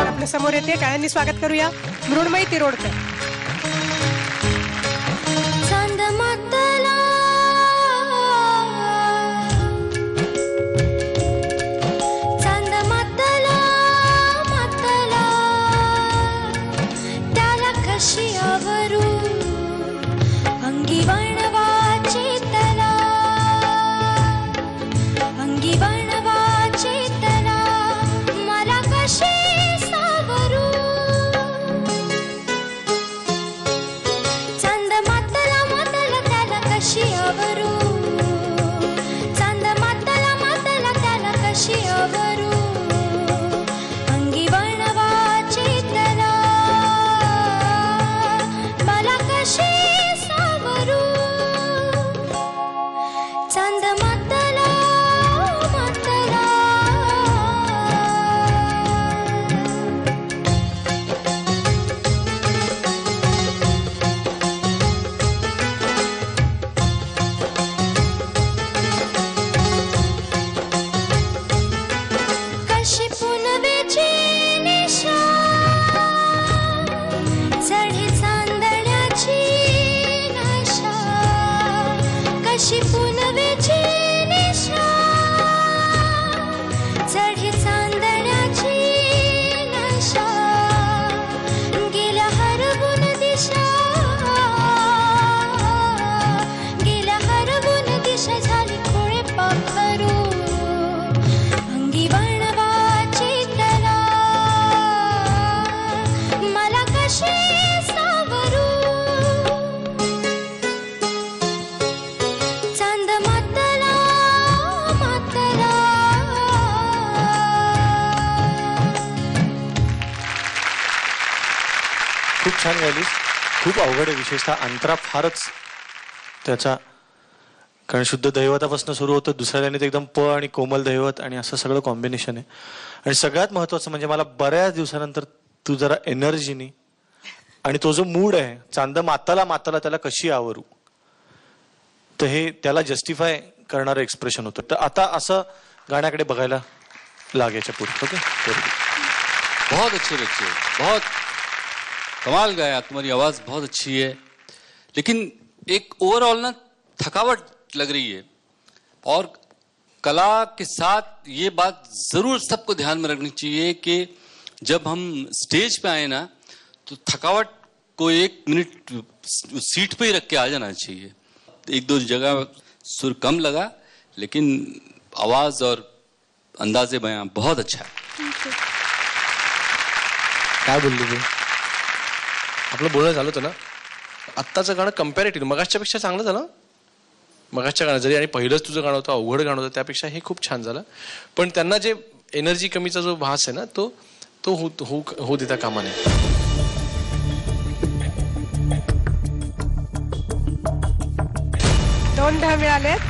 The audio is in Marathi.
आपल्या समोर येते, टाळ्यांनी स्वागत करूया मृण्मयी तिरोडकर. खूप छान गायलीस. खूप अवघड आहे, विशेषतः अंतरा फारच त्याचा, कारण शुद्ध दैवतापासून सुरू होतं, दुसऱ्या लाईनीत एकदम प आणि कोमल दैवत आणि असं सगळं कॉम्बिनेशन आहे. आणि सगळ्यात महत्वाचं म्हणजे मला बऱ्याच दिवसानंतर तू जरा एनर्जीनी आणि तो जो मूड आहे, चांद माताला माताला त्याला कशी आवरू, तर हे त्याला जस्टिफाय करणारं एक्सप्रेशन होतं. तर आता असं गाण्याकडे बघायला लागायच्या पुढे. ओके, बहुत अच्छे बच्चे, बहुत कमाल गाया, तुम्हारी आवाज बहुत अच्छी है, लेकिन एक ओवरऑल ना थकावट लग रही है. और कला के साथ ये बात जरूर सबको ध्यान में रखनी चाहिए कि जब हम स्टेज पे आए ना तो थकावट को 1 मिनट सीट पे ही रख के आ जाना चाहिए. 1-2 जगह सुर कम लगा, लेकिन आवाज और अंदाजे बयां बहुत अच्छा है. काय बोलली तू? आपलं बोलणं झालं होतं ना, आत्ताचं गाणं कम्पॅरेटिव्ह मगाच्या पेक्षा चांगलं झालं. मगाच्या गाणं जरी आणि पहिलंच तुझं गाणं होतं, अवघड गाणं होतं, त्यापेक्षा हे खूप छान झालं. पण त्यांना जे एनर्जी कमीचा जो भास आहे ना, तो हो देता कामा नये. 2 मिळालेत.